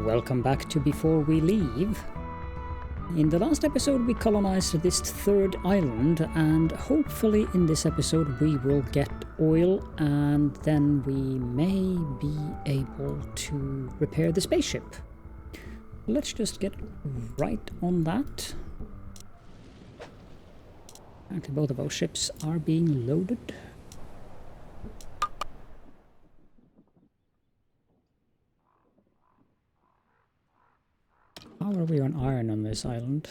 Welcome back to Before We Leave. In the last episode we colonized this third island, and hopefully in this episode we will get oil and then we may be able to repair the spaceship. Let's just get right on that. Actually, both of our ships are being loaded. How are we on iron on this island?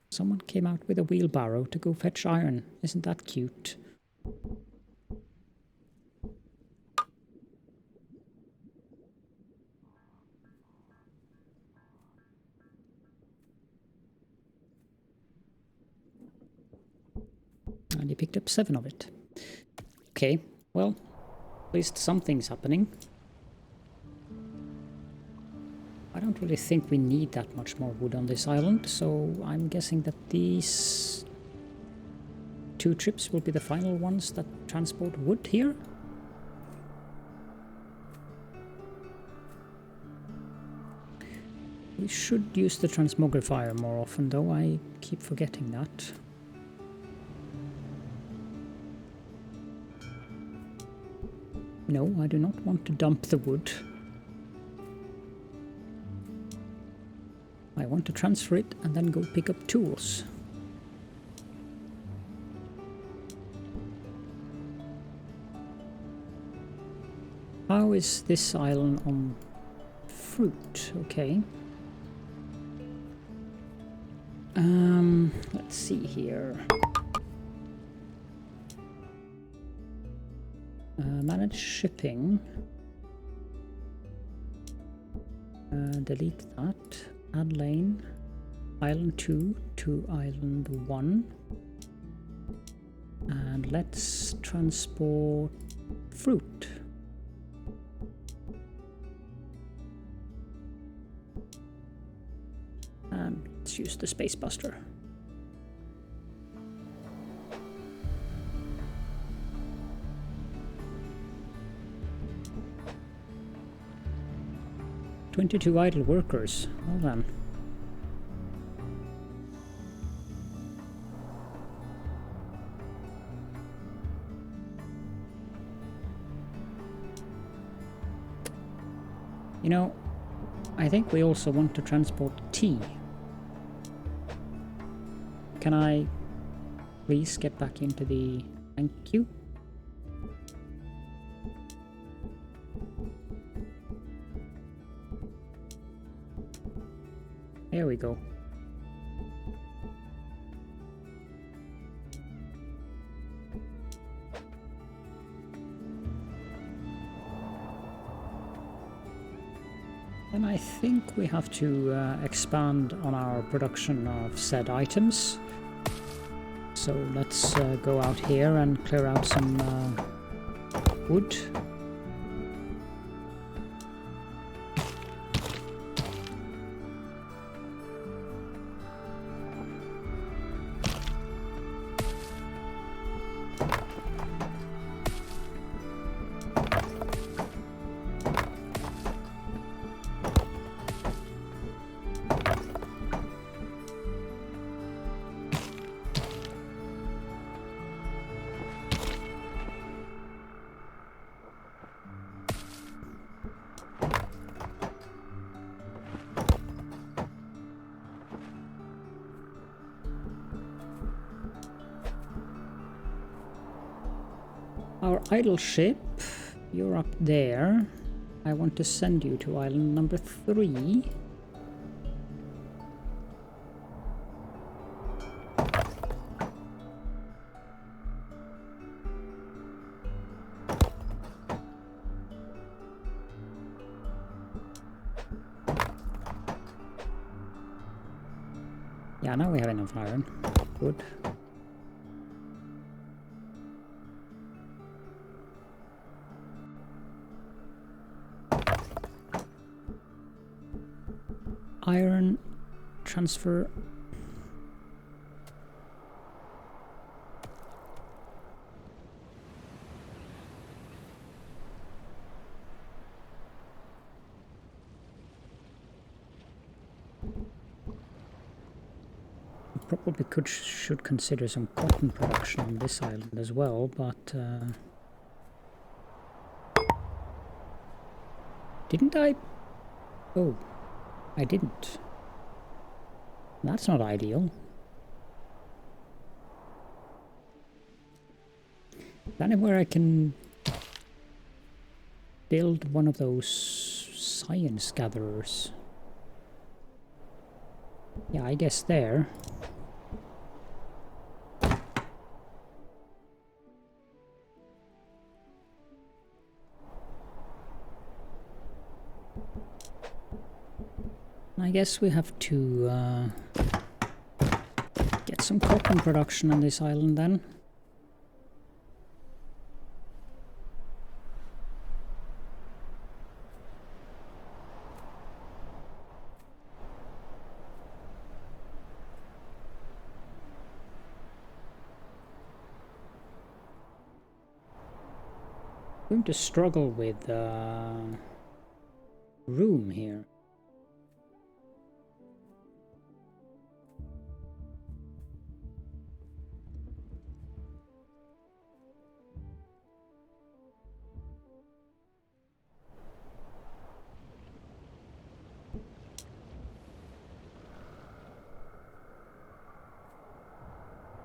Someone came out with a wheelbarrow to go fetch iron. Isn't that cute? And he picked up 7 of it. Okay, well, at least something's happening. I don't really think we need that much more wood on this island, so I'm guessing that these 2 trips will be the final ones that transport wood here. We should use the transmogrifier more often, though I keep forgetting that. No, I do not want to dump the wood. I want to transfer it and then go pick up tools. How is this island on fruit? Okay. Let's see here. Manage shipping. Delete that. Add lane. Island 2 to Island 1. And let's transport fruit. And let's use the space buster. "22 idle workers." Well then. You know, I think we also want to transport tea. Can I please get back into the... Thank you. There we go. And I think we have to expand on our production of said items. So let's go out here and clear out some wood. Our idle ship, you're up there. I want to send you to island number 3. Yeah, now we have enough iron. Good. Iron transfer. Probably should consider some cotton production on this island as well, but didn't I? Oh, I didn't. That's not ideal. Anywhere I can build one of those science gatherers. Yeah, I guess there. I guess we have to get some cotton production on this island then. I'm going to struggle with room here.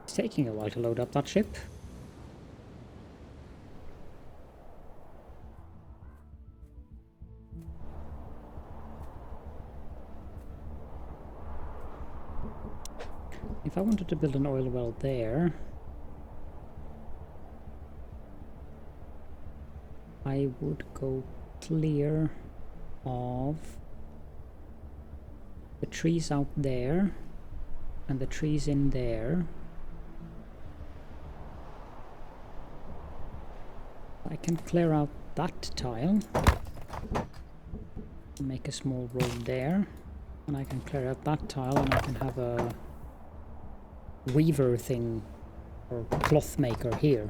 It's taking a while to load up that ship. If I wanted to build an oil well there, I would go clear of the trees out there and the trees in there. I can clear out that tile, make a small road there, and I can clear out that tile and I can have a weaver thing or cloth maker here.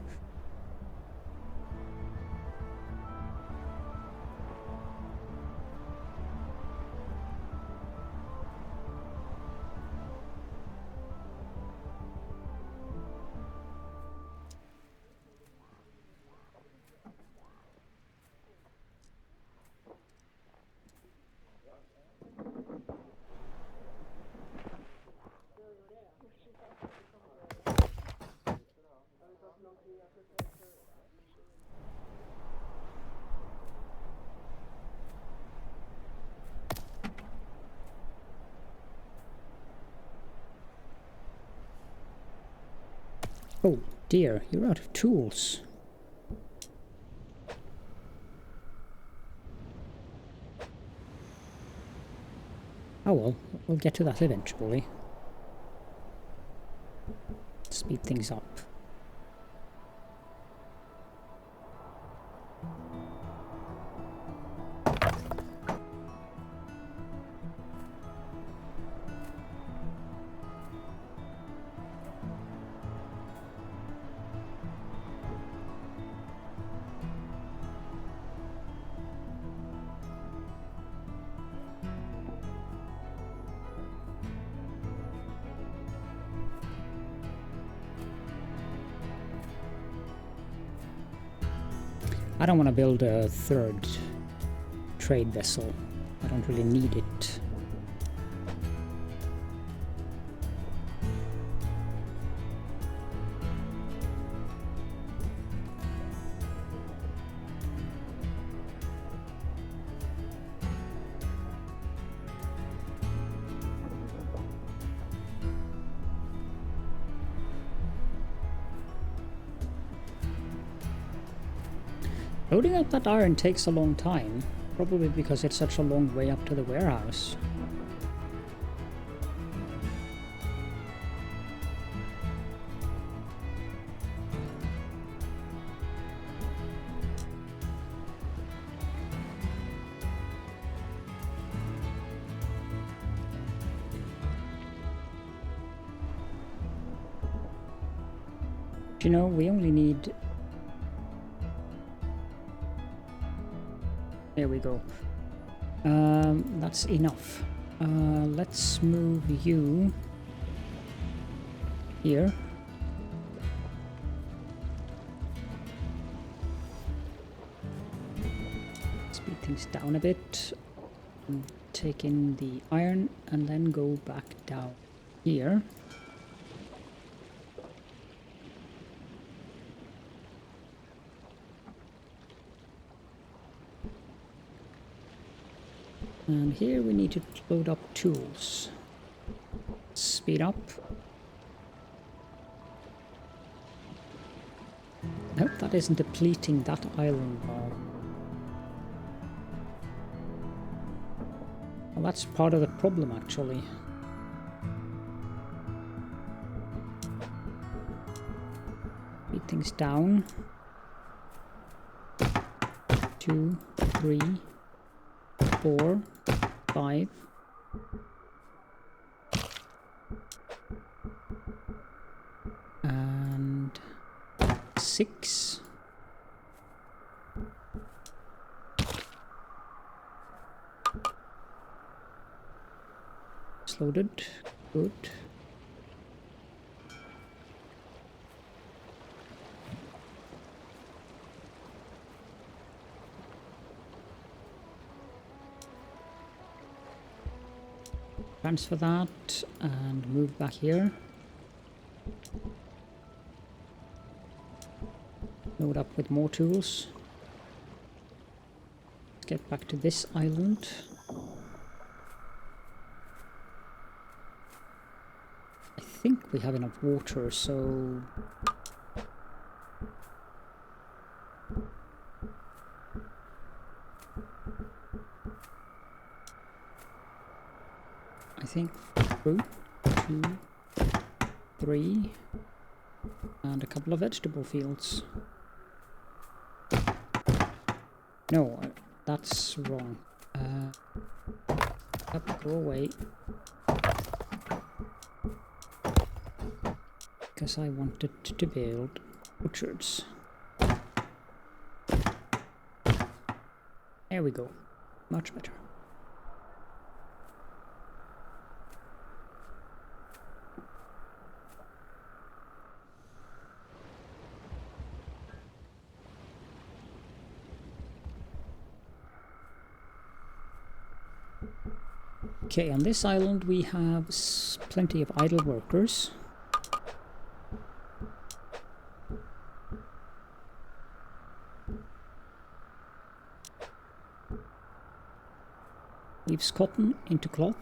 Oh dear, you're out of tools. Oh well, we'll get to that eventually. Speed things up. I don't want to build a third trade vessel. I don't really need it. Loading up that iron takes a long time, probably because it's such a long way up to the warehouse. You know, we only need... There we go. That's enough. Let's move you here. Speed things down a bit. And take in the iron and then go back down here. And here we need to load up tools. Speed up. I hope that isn't depleting that island bar. Well, that's part of the problem, actually. Speed things down. 2, 3, 4, 5. And 6. It's loaded. Good. Transfer that and move back here. Load up with more tools. Let's get back to this island. I think we have enough water, so I think 2, 3, and a couple of vegetable fields. No, that's wrong. Yep, go away. Because I wanted to build orchards. There we go. Much better. Okay, on this island we have plenty of idle workers. Weaves cotton into cloth.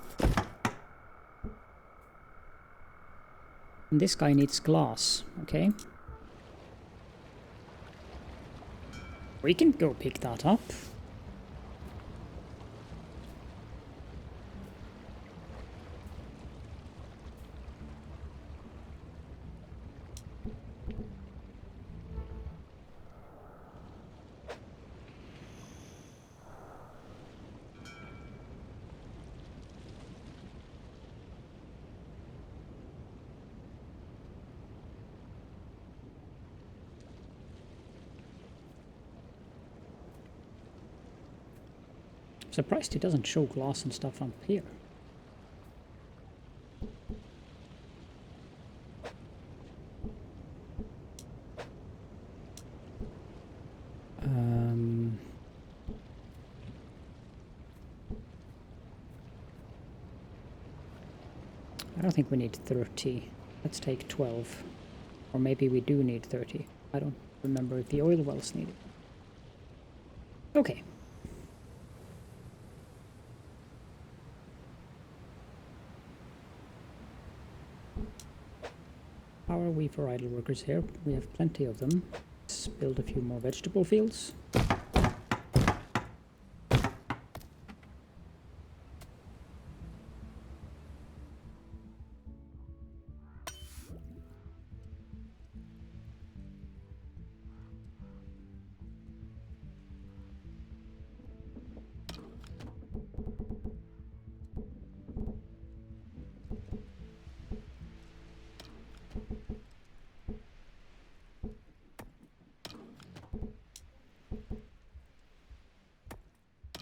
And this guy needs glass, okay? We can go pick that up. Surprised it doesn't show glass and stuff up here. I don't think we need 30. Let's take 12. Or maybe we do need 30. I don't remember if the oil wells need it. Okay. How are we for idle workers here? We have plenty of them. Let's build a few more vegetable fields.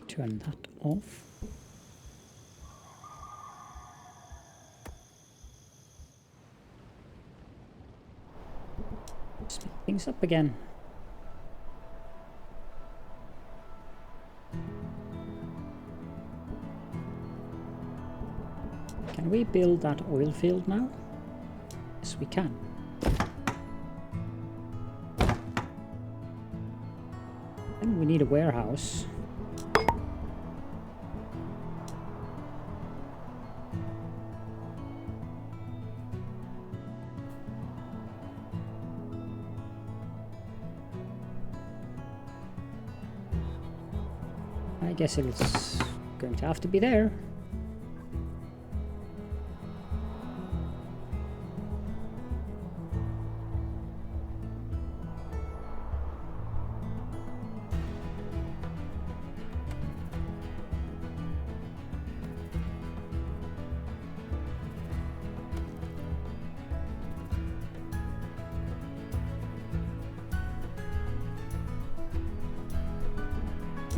Turn that off. things up again. Can we build that oil field now? Yes, we can. Then we need a warehouse. I guess it's going to have to be there.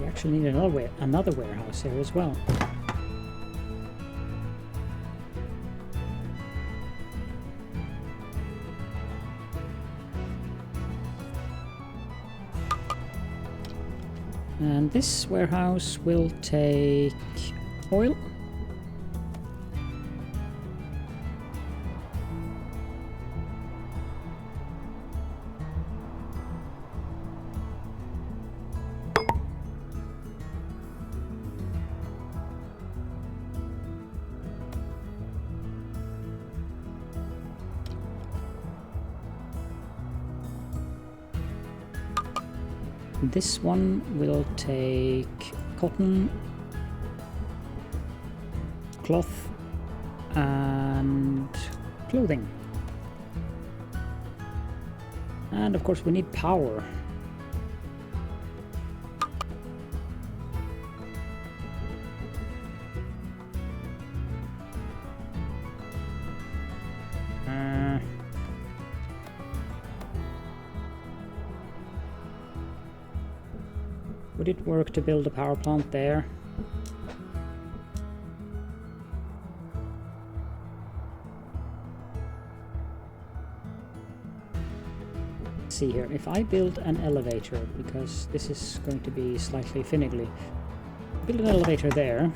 We actually need another warehouse here as well. And this warehouse will take oil. This one will take cotton, cloth, and clothing. And of course we need power. Would it work to build a power plant there? Let's see here, if I build an elevator, because this is going to be slightly finicky, build an elevator there.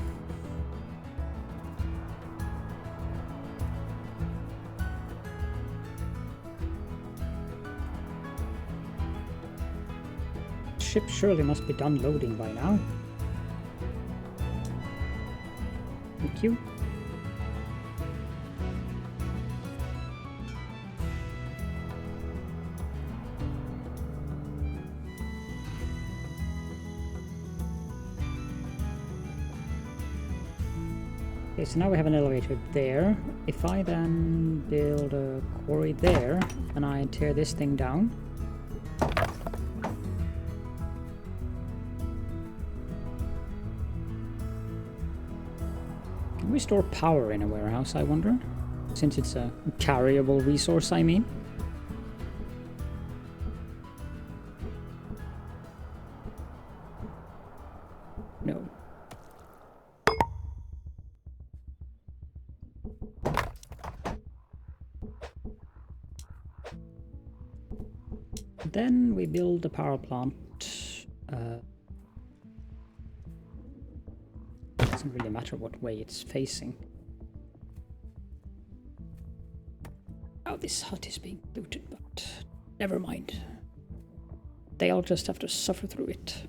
Ship surely must be done loading by now. Thank you. Okay, so now we have an elevator there. If I then build a quarry there and I tear this thing down, can we store power in a warehouse, I wonder? Since it's a carryable resource, I mean. No. Then we build a power plant. Doesn't really matter what way it's facing. Oh, this hut is being looted, but never mind. They'll just have to suffer through it.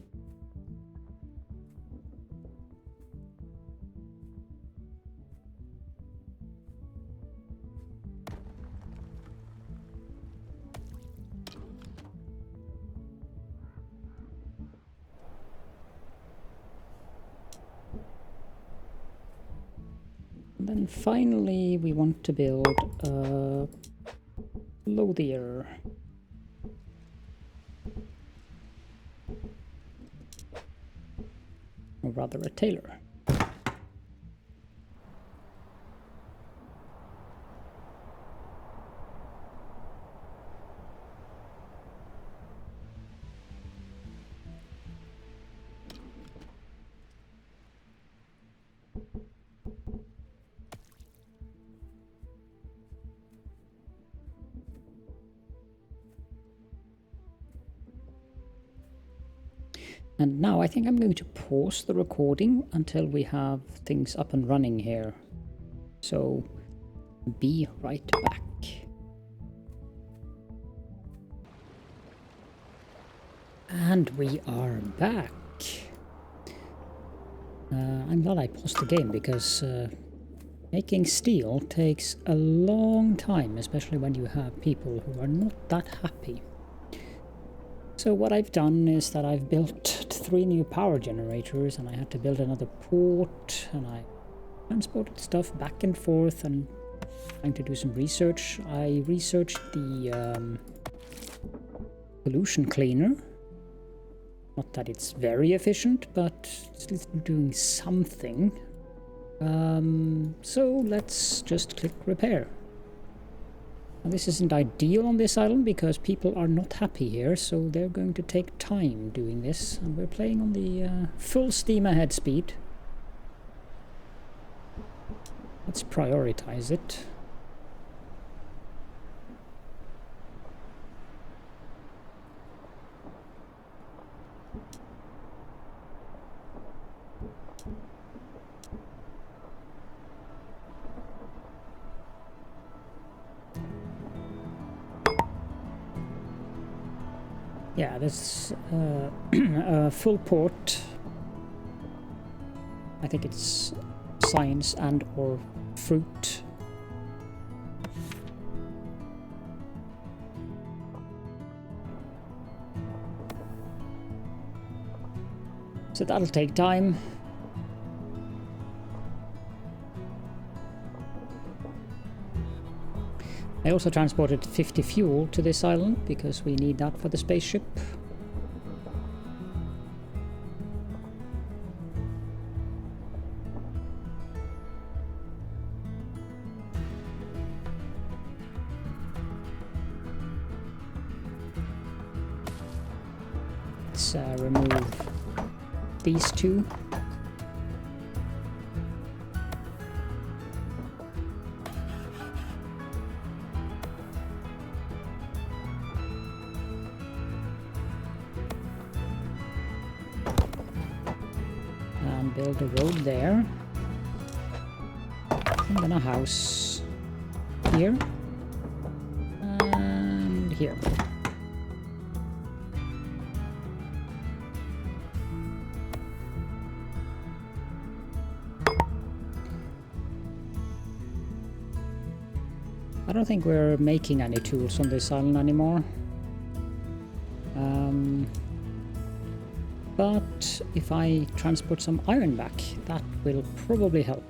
And then finally we want to build a clothier. Or rather a tailor. And now I think I'm going to pause the recording until we have things up and running here. So be right back. And we are back. I'm glad I paused the game because making steel takes a long time, especially when you have people who are not that happy. So what I've done is that I've built 3 new power generators, and I had to build another port, and I transported stuff back and forth and trying to do some research. I researched the pollution cleaner. Not that it's very efficient, but it's at least doing something. So let's just click repair. Now, this isn't ideal on this island because people are not happy here, so they're going to take time doing this. And we're playing on the full steam ahead speed. Let's prioritize it. Yeah, this a full port. I think it's science and or fruit. So that'll take time. I also transported 50 fuel to this island because we need that for the spaceship. Let's remove these 2. And build a road there. And then a house here. And here. I don't think we're making any tools on this island anymore. But if I transport some iron back, that will probably help.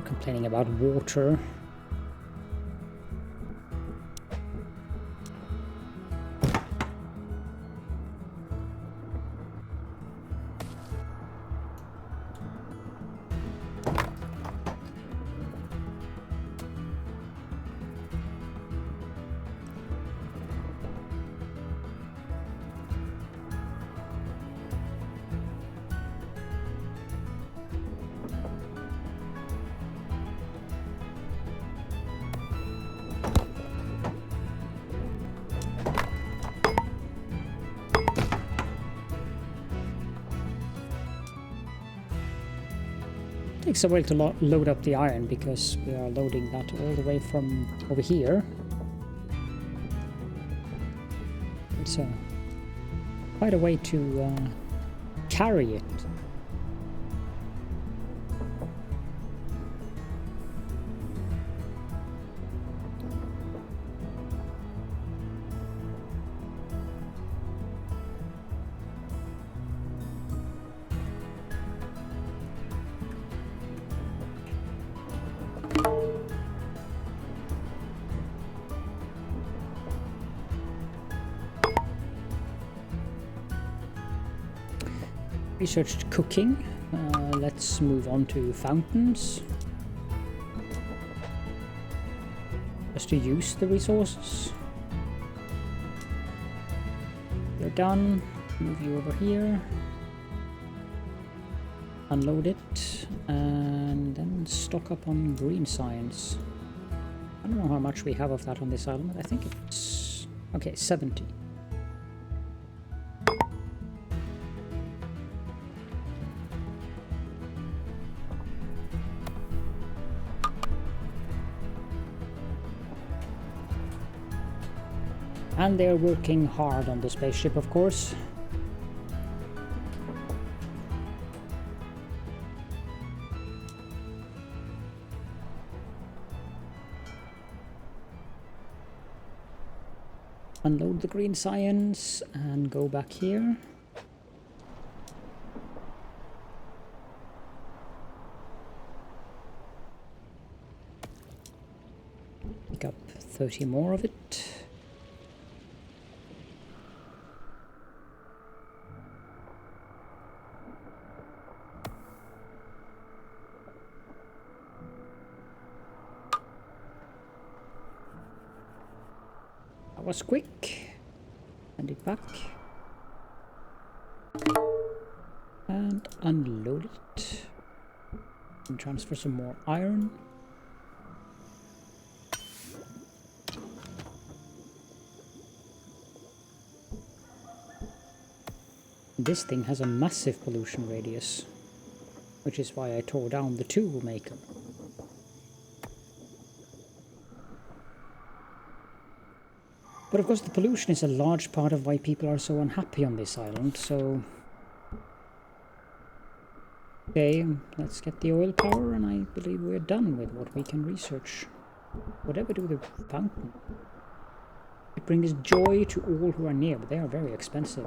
Complaining about water. Takes a while to load up the iron because we are loading that all the way from over here. It's quite a way to carry it. researched cooking. Let's move on to fountains. Just to use the resources. You're done. Move you over here. Unload it. And then stock up on green science. I don't know how much we have of that on this island. I think it's... okay, 70. And they're working hard on the spaceship, of course. Unload the green science and go back here. Pick up 30 more of it. That was quick. Send it back. And unload it. And transfer some more iron. This thing has a massive pollution radius, which is why I tore down the tool maker. But of course the pollution is a large part of why people are so unhappy on this island, so... okay, let's get the oil power, and I believe we're done with what we can research. Whatever do with the fountain? It brings joy to all who are near, but they are very expensive.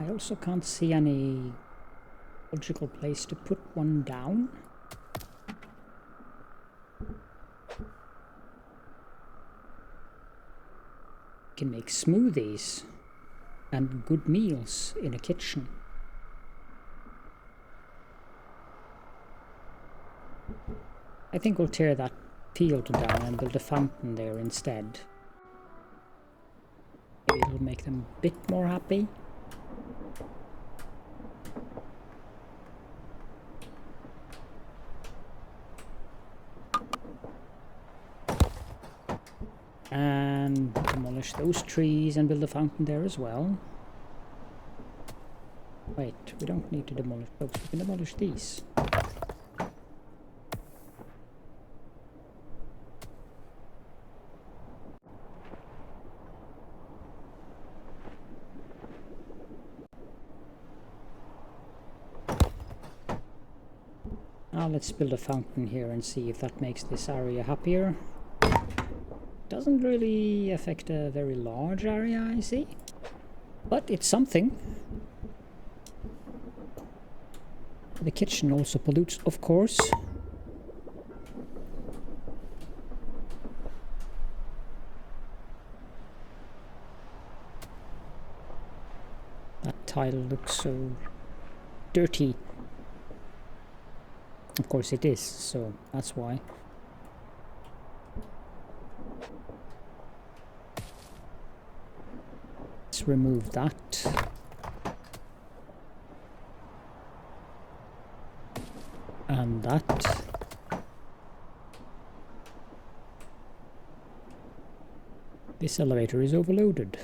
I also can't see any logical place to put one down. You can make smoothies and good meals in a kitchen. I think we'll tear that field down and build a fountain there instead. Maybe it'll make them a bit more happy. And demolish those trees and build a fountain there as well. Wait, we don't need to demolish those, we can demolish these. Now let's build a fountain here and see if that makes this area happier. Doesn't really affect a very large area, I see. But it's something. The kitchen also pollutes, of course. That tile looks so dirty. Of course it is, so that's why. Let's remove that. And that. This elevator is overloaded.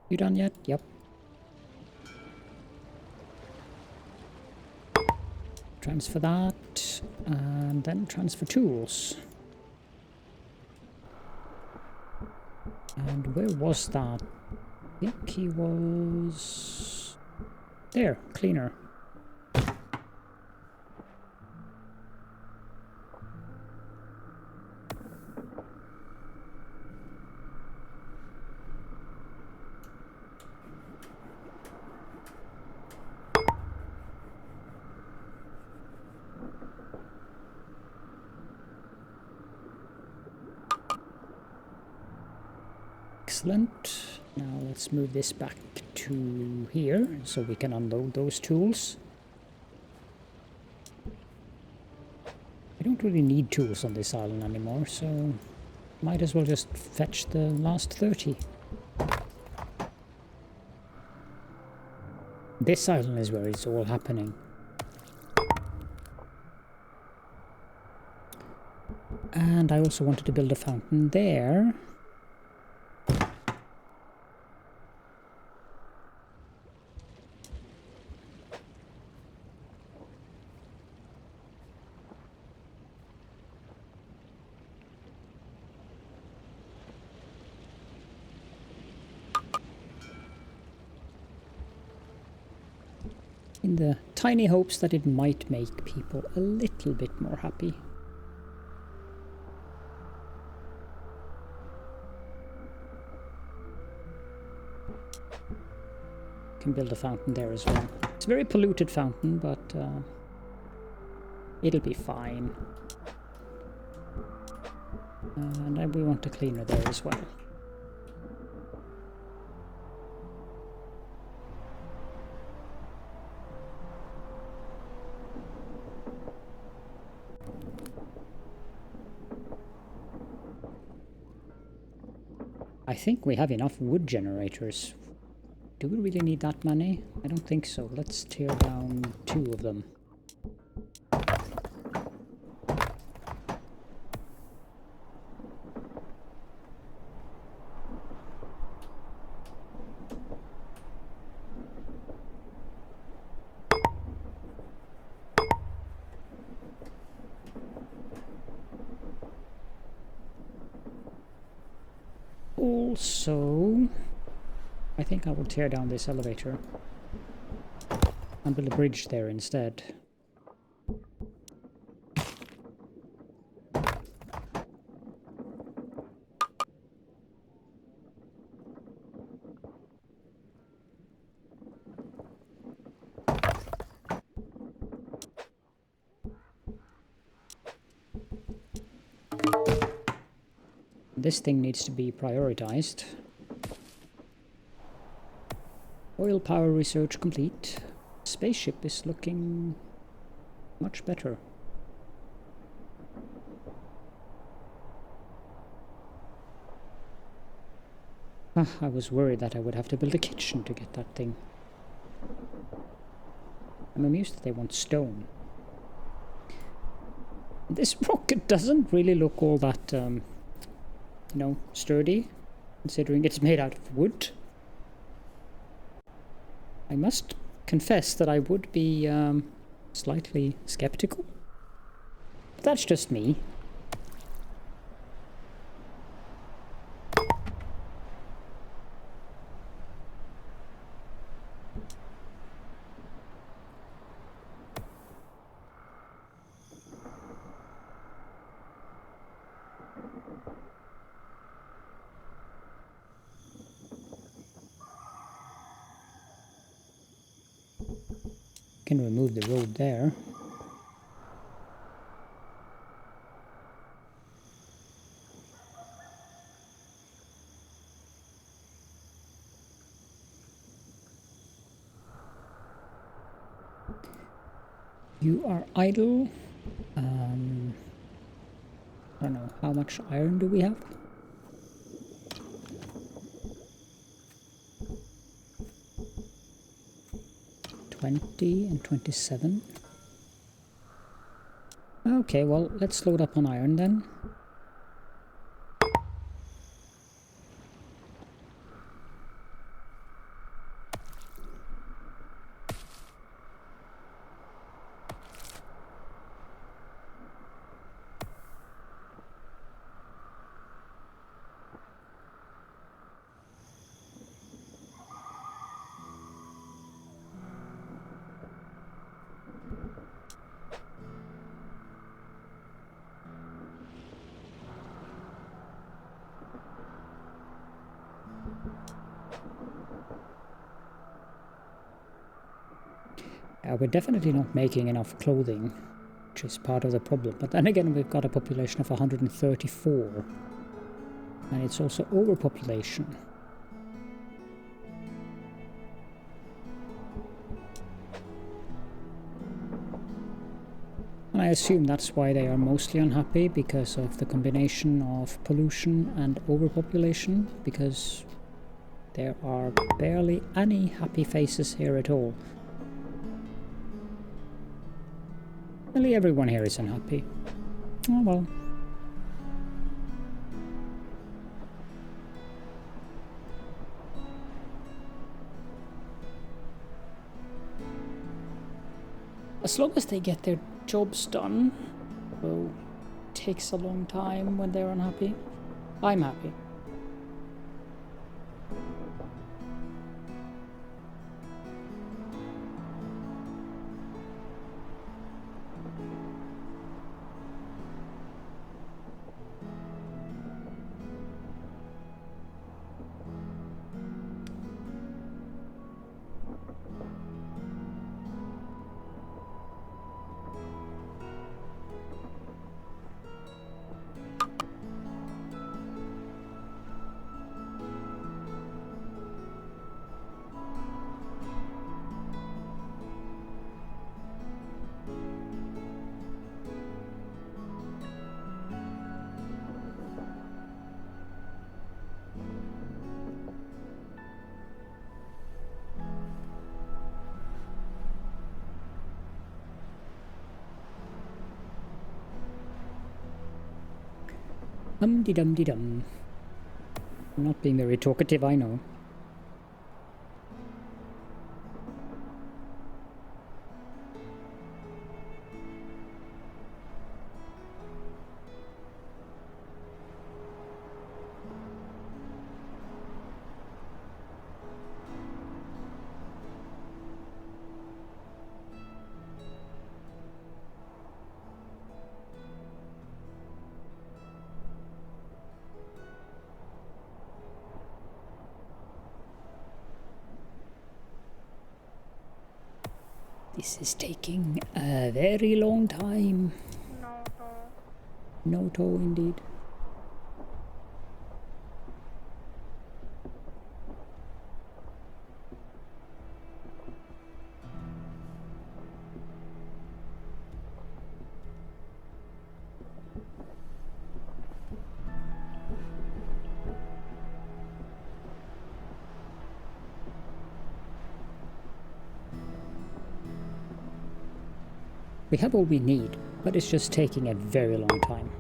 You done yet? Yep. Transfer that, and then transfer tools. And where was that? I think he was... there, cleaner. Excellent. Now let's move this back to here so we can unload those tools. I don't really need tools on this island anymore, so might as well just fetch the last 30. This island is where it's all happening. And I also wanted to build a fountain there. In the tiny hopes that it might make people a little bit more happy. Can build a fountain there as well. It's a very polluted fountain, but it'll be fine. And we want a cleaner there as well. I think we have enough wood generators. Do we really need that many? I don't think so. Let's tear down 2 of them. Also, I think I will tear down this elevator and build a bridge there instead. This thing needs to be prioritized. Oil power research complete. Spaceship is looking much better. I was worried that I would have to build a kitchen to get that thing. I'm amused that they want stone. This rocket doesn't really look all that, you know, sturdy, considering it's made out of wood. I must confess that I would be slightly skeptical. But that's just me. Can remove the road there. You are idle. I don't know, how much iron do we have? And 27. Okay, well, let's load up on iron then. We're definitely not making enough clothing, which is part of the problem. But then again, we've got a population of 134. And it's also overpopulation. And I assume that's why they are mostly unhappy, because of the combination of pollution and overpopulation, because there are barely any happy faces here at all. Nearly everyone here is unhappy. Oh well. As long as they get their jobs done, although it takes a long time when they're unhappy, I'm happy. Dum-de-dum-de-dum. I'm not being very talkative, I know. This is taking a very long time. No toe indeed. We have all we need, but it's just taking a very long time.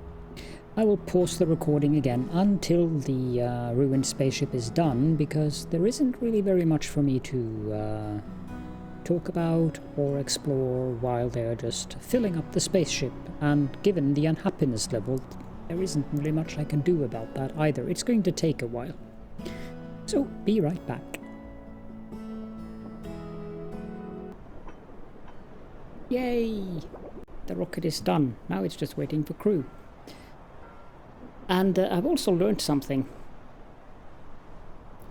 I will pause the recording again until the ruined spaceship is done, because there isn't really very much for me to talk about or explore while they're just filling up the spaceship, and given the unhappiness level, there isn't really much I can do about that either. It's going to take a while. So, be right back. Yay! The rocket is done. Now it's just waiting for crew. And I've also learned something.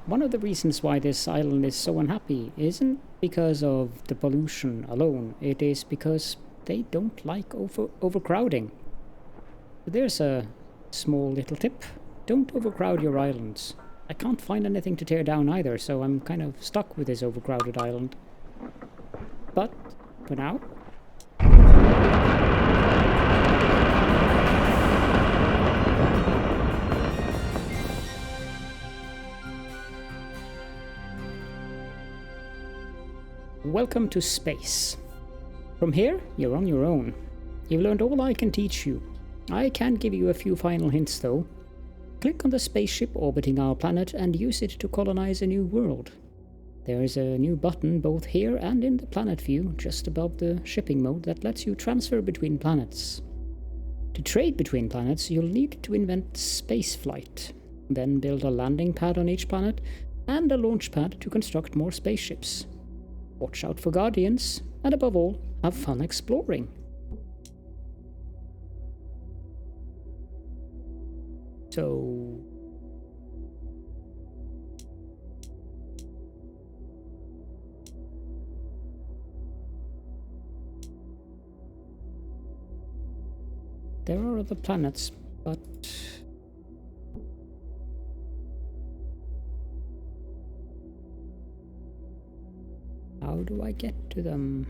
One of the reasons why this island is so unhappy isn't because of the pollution alone. It is because they don't like overcrowding. There's a small little tip. Don't overcrowd your islands. I can't find anything to tear down either, so I'm kind of stuck with this overcrowded island. But, for now, welcome to space. From here, you're on your own. You've learned all I can teach you. I can give you a few final hints though. Click on the spaceship orbiting our planet and use it to colonize a new world. There is a new button both here and in the planet view, just above the shipping mode, that lets you transfer between planets. To trade between planets, you'll need to invent spaceflight, then build a landing pad on each planet, and a launch pad to construct more spaceships. Watch out for guardians, and above all, have fun exploring. So... there are other planets, but... how do I get to them?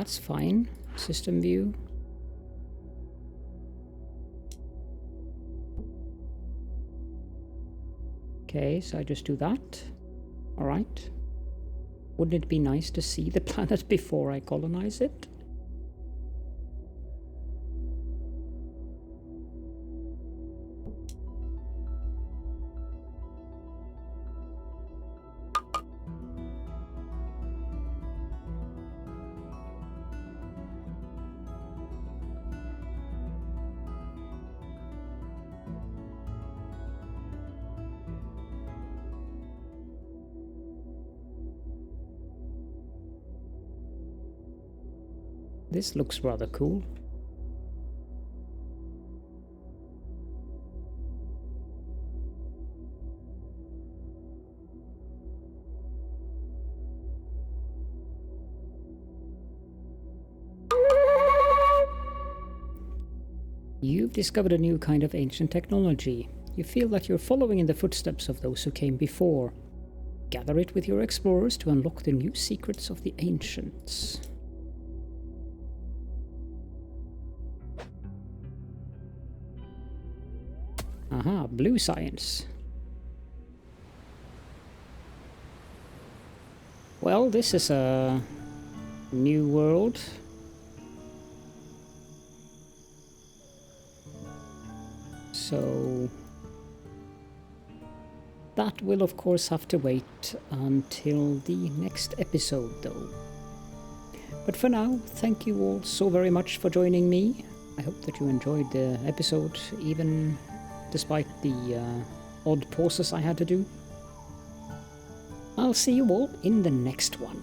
that's fine. System view. Okay, so I just do that. Alright. Wouldn't it be nice to see the planet before I colonize it? This looks rather cool. You've discovered a new kind of ancient technology. You feel that you're following in the footsteps of those who came before. Gather it with your explorers to unlock the new secrets of the ancients. Aha, blue science. Well, this is a new world. So that will of course have to wait until the next episode though. But for now, thank you all so very much for joining me. I hope that you enjoyed the episode, even despite the odd pauses I had to do. I'll see you all in the next one.